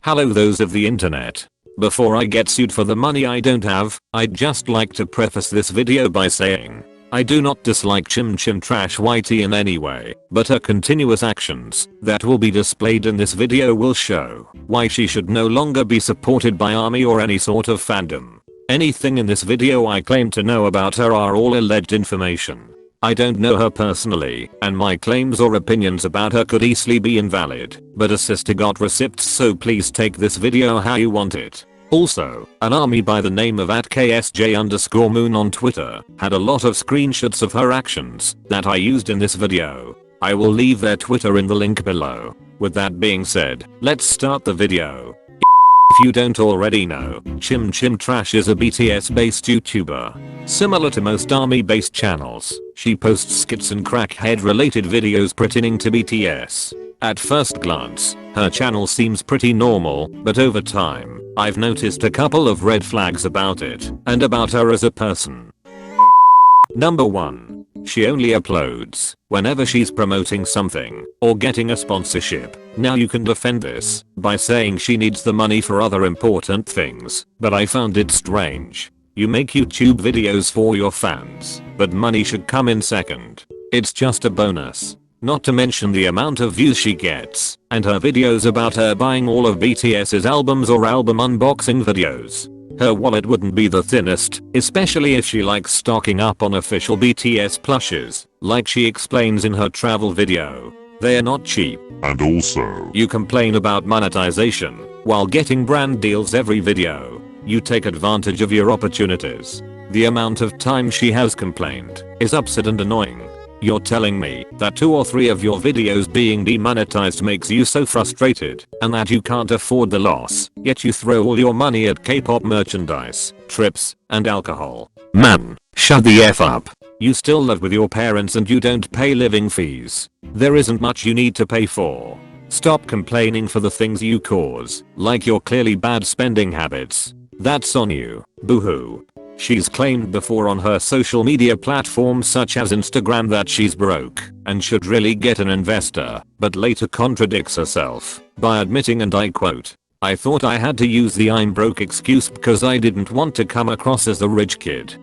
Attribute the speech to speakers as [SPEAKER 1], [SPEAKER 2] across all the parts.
[SPEAKER 1] Hello those of the internet. Before I get sued for the money I don't have, I'd just like to preface this video by saying, I do not dislike ChimChimTrashYT in any way, but her continuous actions that will be displayed in this video will show why she should no longer be supported by ARMY or any sort of fandom. Anything in this video I claim to know about her are all alleged information. I don't know her personally, and my claims or opinions about her could easily be invalid, but a sister got receipts, so please take this video how you want it. Also, an ARMY by the name of @KSJ_moon on Twitter had a lot of screenshots of her actions that I used in this video. I will leave their Twitter in the link below. With that being said, let's start the video. If you don't already know, ChimChimTrash is a BTS based YouTuber. Similar to most ARMY based channels, she posts skits and crackhead related videos pertaining to BTS. At first glance, her channel seems pretty normal, but over time, I've noticed a couple of red flags about it, and about her as a person. Number 1. She only uploads whenever she's promoting something or getting a sponsorship. Now you can defend this by saying she needs the money for other important things, but I found it strange. You make YouTube videos for your fans, but money should come in second. It's just a bonus. Not to mention the amount of views she gets, and her videos about her buying all of BTS's albums or album unboxing videos. Her wallet wouldn't be the thinnest, especially if she likes stocking up on official BTS plushes, like she explains in her travel video. They're not cheap.
[SPEAKER 2] And also,
[SPEAKER 1] you complain about monetization while getting brand deals every video. You take advantage of your opportunities. The amount of time she has complained is upset and annoying. You're telling me that 2 or 3 of your videos being demonetized makes you so frustrated and that you can't afford the loss, yet you throw all your money at K-pop merchandise, trips, and alcohol. Man, shut the F up. You still live with your parents and you don't pay living fees. There isn't much you need to pay for. Stop complaining for the things you cause, like your clearly bad spending habits. That's on you, boo-hoo. She's claimed before on her social media platforms such as Instagram that she's broke and should really get an investor, but later contradicts herself by admitting, and I quote, "I thought I had to use the I'm broke excuse because I didn't want to come across as a rich kid."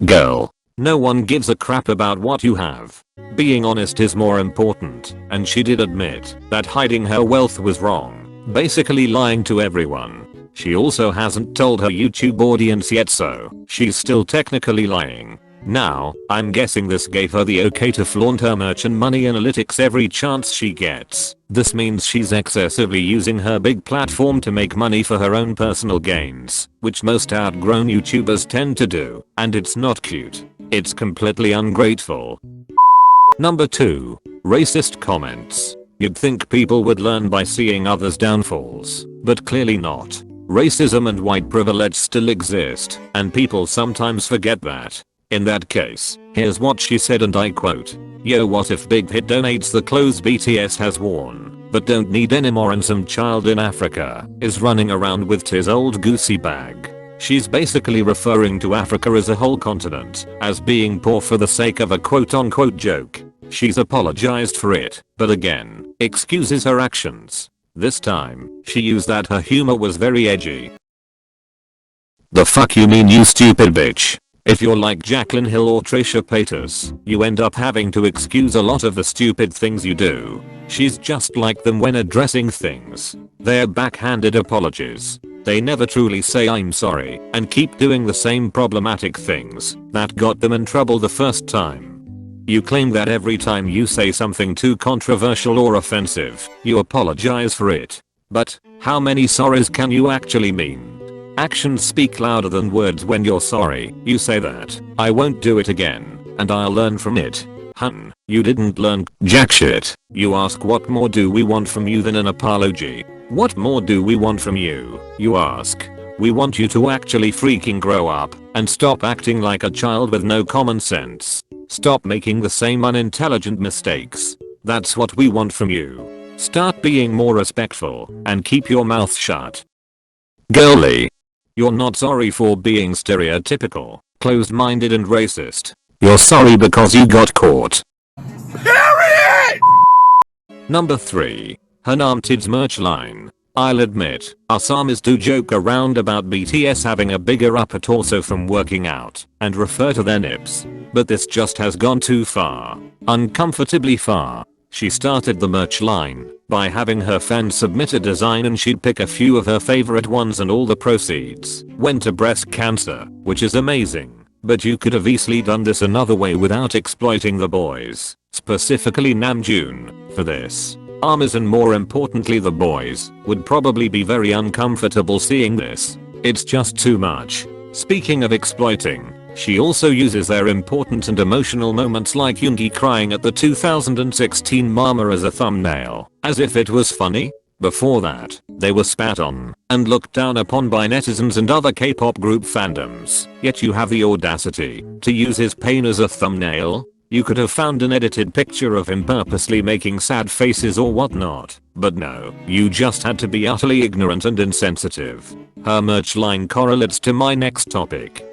[SPEAKER 1] Girl, no one gives a crap about what you have. Being honest is more important, and she did admit that hiding her wealth was wrong, basically lying to everyone. She also hasn't told her YouTube audience yet, so she's still technically lying. Now, I'm guessing this gave her the okay to flaunt her merch and money analytics every chance she gets. This means she's excessively using her big platform to make money for her own personal gains, which most outgrown YouTubers tend to do, and it's not cute. It's completely ungrateful. Number 2. Racist comments. You'd think people would learn by seeing others' downfalls, but clearly not. Racism and white privilege still exist, and people sometimes forget that. In that case, here's what she said, and I quote, "Yo, what if Big Hit donates the clothes BTS has worn, but don't need anymore, and some child in Africa is running around with his old Gucci bag?" She's basically referring to Africa as a whole continent as being poor for the sake of a quote-unquote joke. She's apologized for it, but again, excuses her actions. This time, she used that her humor was very edgy. The fuck you mean, you stupid bitch? If you're like Jaclyn Hill or Trisha Paytas, you end up having to excuse a lot of the stupid things you do. She's just like them when addressing things. They're backhanded apologies. They never truly say I'm sorry and keep doing the same problematic things that got them in trouble the first time. You claim that every time you say something too controversial or offensive, you apologize for it. But how many sorries can you actually mean? Actions speak louder than words. When you're sorry, you say that, "I won't do it again, and I'll learn from it." Hun, you didn't learn jack shit. You ask, "What more do we want from you than an apology? What more do we want from you?" You ask. "We want you to actually freaking grow up and stop acting like a child with no common sense. Stop making the same unintelligent mistakes. That's what we want from you. Start being more respectful and keep your mouth shut." Girly, you're not sorry for being stereotypical, closed-minded and racist. You're sorry because you got caught. Period! Number 3. Her Namtiddes merch line. I'll admit, us armies do joke around about BTS having a bigger upper torso from working out and refer to their nips. But this just has gone too far. Uncomfortably far. She started the merch line by having her fans submit a design and she'd pick a few of her favorite ones and all the proceeds went to breast cancer, which is amazing. But you could have easily done this another way without exploiting the boys, specifically Namjoon, for this. Armies and more importantly the boys would probably be very uncomfortable seeing this. It's just too much. Speaking of exploiting, she also uses their important and emotional moments like Yoongi crying at the 2016 Mama as a thumbnail, as if it was funny. Before that, they were spat on and looked down upon by netizens and other K-pop group fandoms. Yet you have the audacity to use his pain as a thumbnail? You could have found an edited picture of him purposely making sad faces or whatnot, but no, you just had to be utterly ignorant and insensitive. Her merch line correlates to my next topic.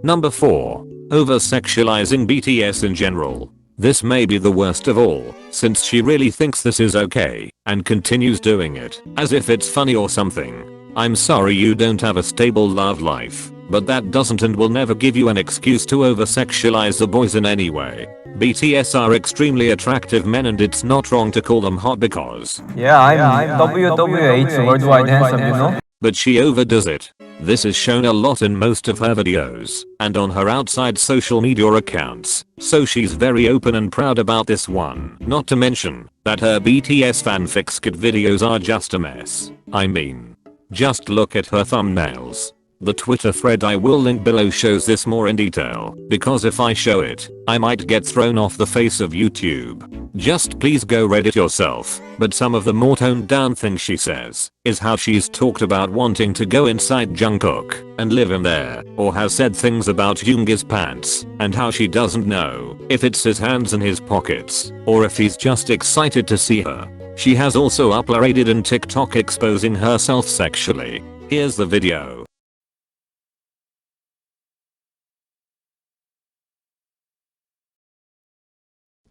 [SPEAKER 1] Number 4. Oversexualizing BTS in general. This may be the worst of all, since she really thinks this is okay, and continues doing it, as if it's funny or something. I'm sorry you don't have a stable love life, but that doesn't and will never give you an excuse to oversexualize the boys in any way. BTS are extremely attractive men and it's not wrong to call them hot because
[SPEAKER 2] I'm WWH worldwide handsome, you know?
[SPEAKER 1] But she overdoes it. This is shown a lot in most of her videos and on her outside social media accounts, so she's very open and proud about this one. Not to mention that her BTS fanfic skit videos are just a mess. I mean, just look at her thumbnails. The Twitter thread I will link below shows this more in detail, because if I show it, I might get thrown off the face of YouTube. Just please go read it yourself. But some of the more toned down things she says is how she's talked about wanting to go inside Jungkook and live in there, or has said things about Yoongi's pants and how she doesn't know if it's his hands in his pockets or if he's just excited to see her. She has also uploaded in TikTok exposing herself sexually. Here's the video.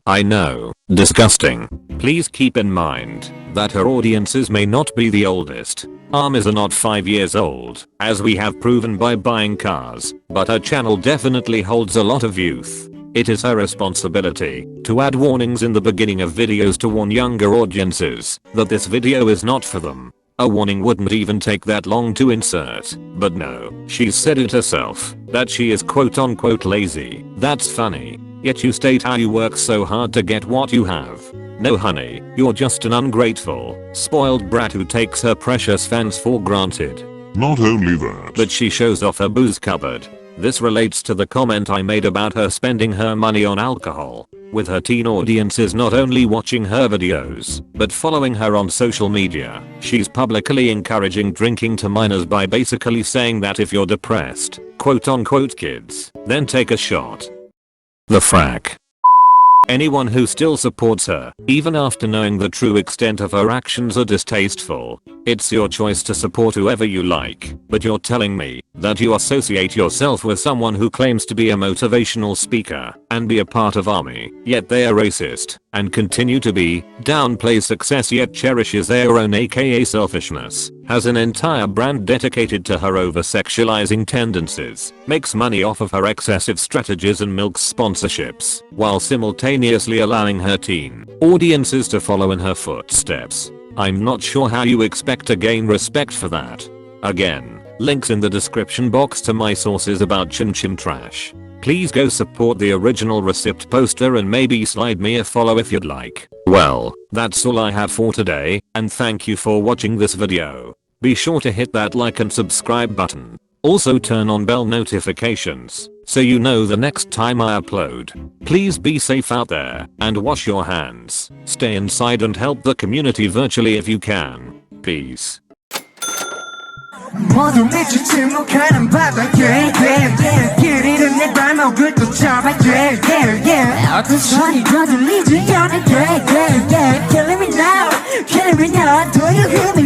[SPEAKER 1] I know, disgusting. Please keep in mind that her audiences may not be the oldest. Armies are not 5 years old, as we have proven by buying cars, but her channel definitely holds a lot of youth. It is her responsibility to add warnings in the beginning of videos to warn younger audiences that this video is not for them. A warning wouldn't even take that long to insert, but no, she's said it herself, that she is quote unquote lazy. That's funny. Yet you state how you work so hard to get what you have. No honey, you're just an ungrateful, spoiled brat who takes her precious fans for granted.
[SPEAKER 3] Not only that,
[SPEAKER 1] but she shows off her booze cupboard. This relates to the comment I made about her spending her money on alcohol, with her teen audiences not only watching her videos, but following her on social media. She's publicly encouraging drinking to minors by basically saying that if you're depressed, quote unquote kids, then take a shot. The frack. Anyone who still supports her, even after knowing the true extent of her actions are distasteful. It's your choice to support whoever you like, but you're telling me that you associate yourself with someone who claims to be a motivational speaker and be a part of ARMY, yet they are racist and continue to be, downplays success yet cherishes their own aka selfishness, has an entire brand dedicated to her over-sexualizing tendencies, makes money off of her excessive strategies and milks sponsorships, while simultaneously allowing her teen audiences to follow in her footsteps. I'm not sure how you expect to gain respect for that. Again, links in the description box to my sources about ChimChimTrash. Please go support the original receipt poster and maybe slide me a follow if you'd like. Well, that's all I have for today, and thank you for watching this video. Be sure to hit that like and subscribe button. Also turn on bell notifications, so you know the next time I upload. Please be safe out there, and wash your hands. Stay inside and help the community virtually if you can. Peace.
[SPEAKER 4] 모두 미쳐 침묵하는 바닥에 길이는 내 발목을 또 잡아 어떤 소리가 들리지 않아 Killing me now, do you hear me?